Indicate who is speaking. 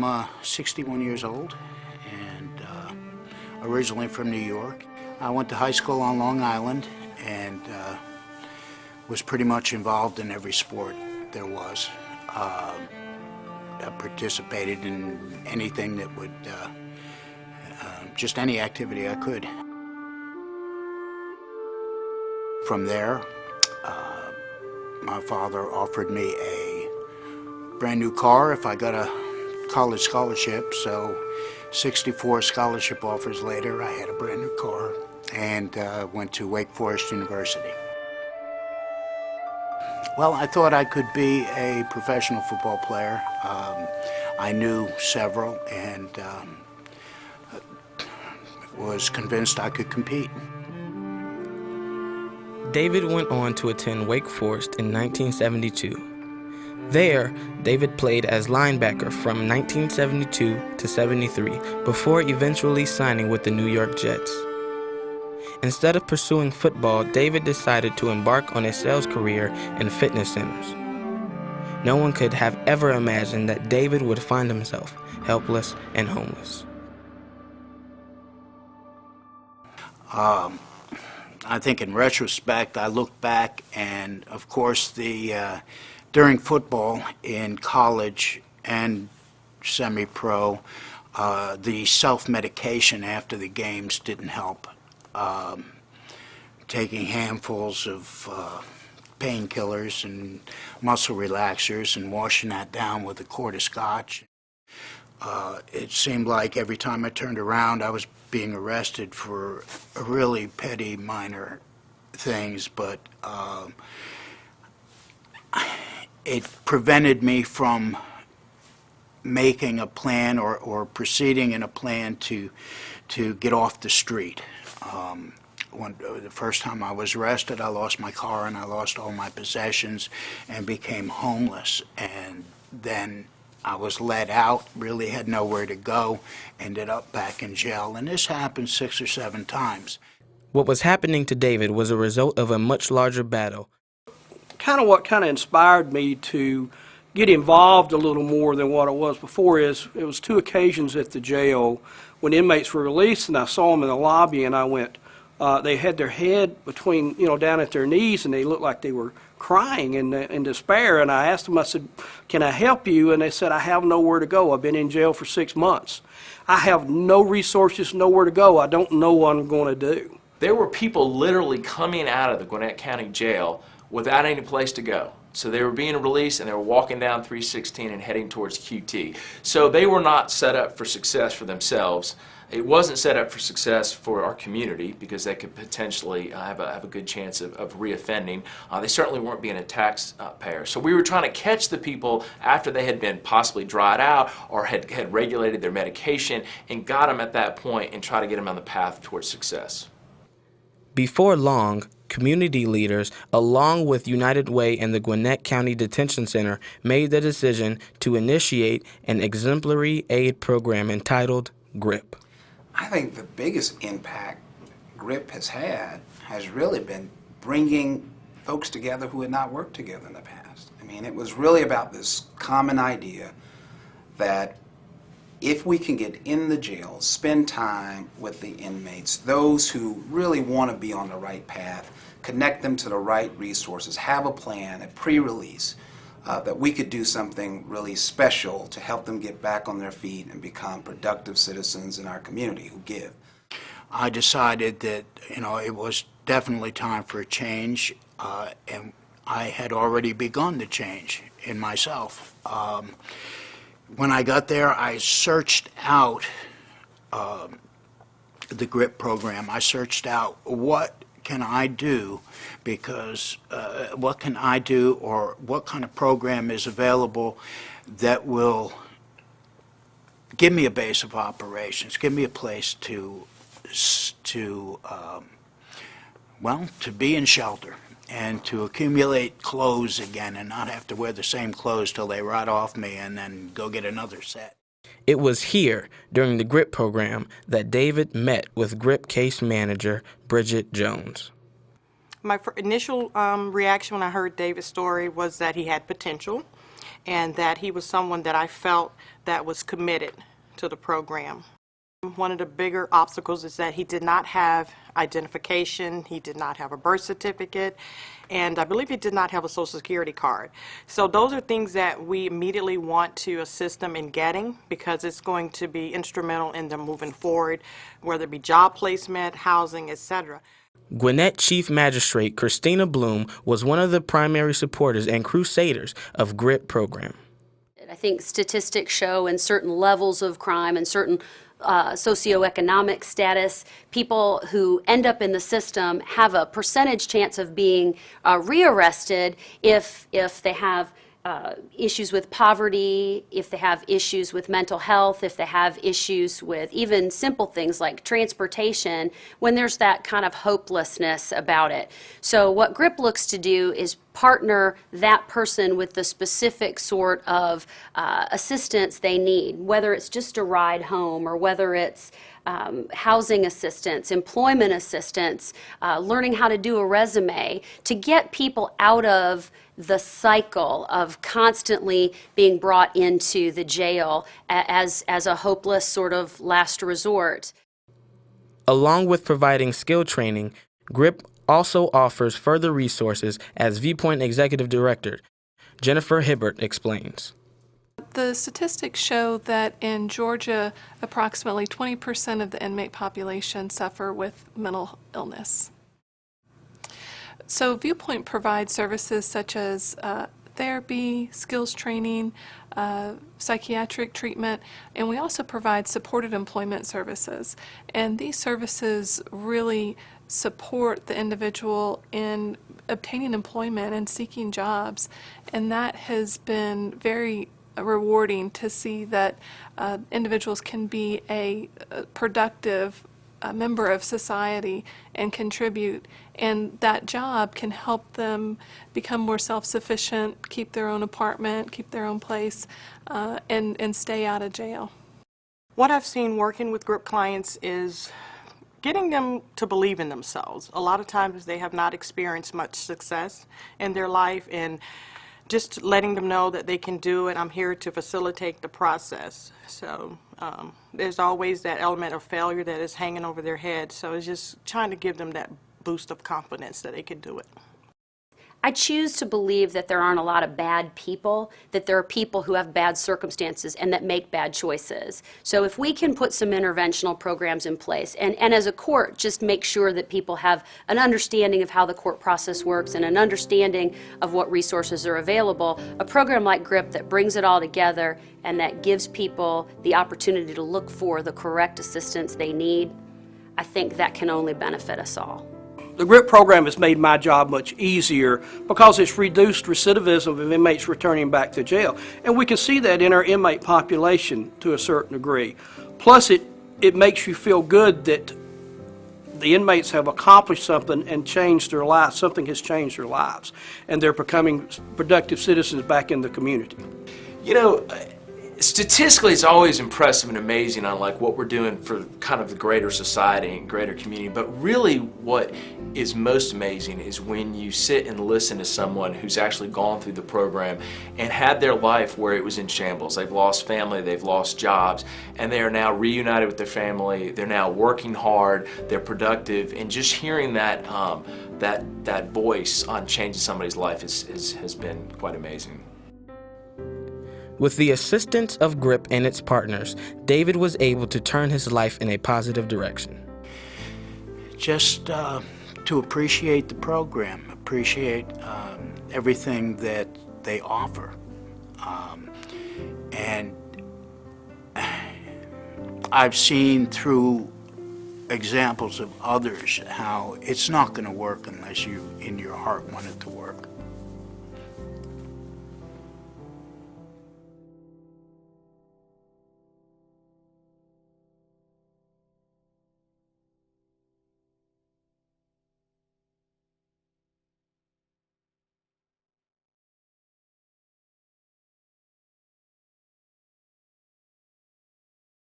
Speaker 1: I'm 61 years old and originally from New York. I went to high school on Long Island and was pretty much involved in every sport there was. I participated in anything that would, just any activity I could. From there, my father offered me a brand new car if I got a college scholarship. So 64 scholarship offers later, I had a brand new car and went to Wake Forest University. Well, I thought I could be a professional football player. I knew several and was convinced I could compete.
Speaker 2: David went on to attend Wake Forest in 1972. There, David played as linebacker from 1972 to 73 before eventually signing with the New York Jets. Instead of pursuing football, David decided to embark on a sales career in fitness centers. No one could have ever imagined that David would find himself helpless and homeless.
Speaker 1: I think in retrospect, I look back and, of course, during football in college and semi-pro, the self-medication after the games didn't help. Taking handfuls of painkillers and muscle relaxers and washing that down with a quart of scotch. It seemed like every time I turned around, I was being arrested for really petty, minor things, but it prevented me from making a plan or proceeding in a plan to get off the street. The first time I was arrested, I lost my car and I lost all my possessions and became homeless. And then I was let out, really had nowhere to go, ended up back in jail. And this happened 6 or 7 times.
Speaker 2: What was happening to David was a result of a much larger battle.
Speaker 3: What inspired me to get involved a little more than what I was before is it was 2 occasions at the jail when inmates were released, and I saw them in the lobby, and I went, they had their head between, down at their knees, and they looked like they were crying in despair. And I asked them, I said, can I help you? And they said, I have nowhere to go. I've been in jail for 6 months. I have no resources, nowhere to go. I don't know what I'm going to do.
Speaker 4: There were people literally coming out of the Gwinnett County Jail without any place to go. So they were being released and they were walking down 316 and heading towards QT. So they were not set up for success for themselves. It wasn't set up for success for our community because they could potentially have a good chance of reoffending. They certainly weren't being a taxpayer. So we were trying to catch the people after they had been possibly dried out or had regulated their medication and got them at that point and try to get them on the path towards success.
Speaker 2: Before long, community leaders, along with United Way and the Gwinnett County Detention Center, made the decision to initiate an exemplary aid program entitled GRIP.
Speaker 5: I think the biggest impact GRIP has had has really been bringing folks together who had not worked together in the past. I mean, it was really about this common idea that if we can get in the jail, spend time with the inmates, those who really want to be on the right path, connect them to the right resources, have a plan, a pre-release, that we could do something really special to help them get back on their feet and become productive citizens in our community who give.
Speaker 1: I decided that, it was definitely time for a change, and I had already begun the change in myself. When I got there, I searched out the GRIP program. I searched out what can I do, because what can I do, or what kind of program is available that will give me a base of operations, give me a place to be in shelter and to accumulate clothes again and not have to wear the same clothes till they rot off me and then go get another set.
Speaker 2: It was here, during the GRIP program, that David met with GRIP case manager Bridget Jones.
Speaker 6: My initial reaction when I heard David's story was that he had potential. and that he was someone that I felt that was committed to the program. One of the bigger obstacles is that he did not have identification, he did not have a birth certificate, and I believe he did not have a Social Security card. So those are things that we immediately want to assist them in getting, because it's going to be instrumental in them moving forward, whether it be job placement, housing, etc.
Speaker 2: Gwinnett Chief Magistrate Christina Bloom was one of the primary supporters and crusaders of GRIP program.
Speaker 7: I think statistics show in certain levels of crime and certain socioeconomic status, people who end up in the system have a percentage chance of being rearrested if they have issues with poverty, if they have issues with mental health, if they have issues with even simple things like transportation, when there's that kind of hopelessness about it. So what GRIP looks to do is partner that person with the specific sort of assistance they need, whether it's just a ride home or whether it's housing assistance, employment assistance, learning how to do a resume, to get people out of the cycle of constantly being brought into the jail as a hopeless sort of last resort.
Speaker 2: Along with providing skill training, GRIP also offers further resources, as Viewpoint Executive Director Jennifer Hibbert explains.
Speaker 8: The statistics show that in Georgia, approximately 20% of the inmate population suffer with mental illness. So Viewpoint provides services such as therapy, skills training, psychiatric treatment, and we also provide supported employment services. And these services really support the individual in obtaining employment and seeking jobs, and that has been very rewarding to see that individuals can be a productive member of society and contribute, and that job can help them become more self-sufficient, keep their own apartment, keep their own place, and stay out of jail.
Speaker 6: What I've seen working with GRIP clients is getting them to believe in themselves. A lot of times they have not experienced much success in their life, and just letting them know that they can do it. I'm here to facilitate the process. So there's always that element of failure that is hanging over their head. So it's just trying to give them that boost of confidence that they can do it.
Speaker 7: I choose to believe that there aren't a lot of bad people, that there are people who have bad circumstances and that make bad choices. So if we can put some interventional programs in place, and as a court, just make sure that people have an understanding of how the court process works and an understanding of what resources are available, a program like GRIP that brings it all together and that gives people the opportunity to look for the correct assistance they need, I think that can only benefit us all.
Speaker 3: The GRIP program has made my job much easier because it's reduced recidivism of inmates returning back to jail. And we can see that in our inmate population to a certain degree. Plus, it makes you feel good that the inmates have accomplished something and changed their lives. Something has changed their lives, and they're becoming productive citizens back in the community.
Speaker 4: You know, statistically, it's always impressive and amazing on like what we're doing for kind of the greater society and greater community. But really, what is most amazing is when you sit and listen to someone who's actually gone through the program and had their life where it was in shambles. They've lost family, they've lost jobs, and they are now reunited with their family. They're now working hard, they're productive, and just hearing that that voice on changing somebody's life has been quite amazing.
Speaker 2: With the assistance of GRIP and its partners, David was able to turn his life in a positive direction.
Speaker 1: Just to appreciate the program, appreciate everything that they offer. And I've seen through examples of others how it's not going to work unless you in your heart want it to work.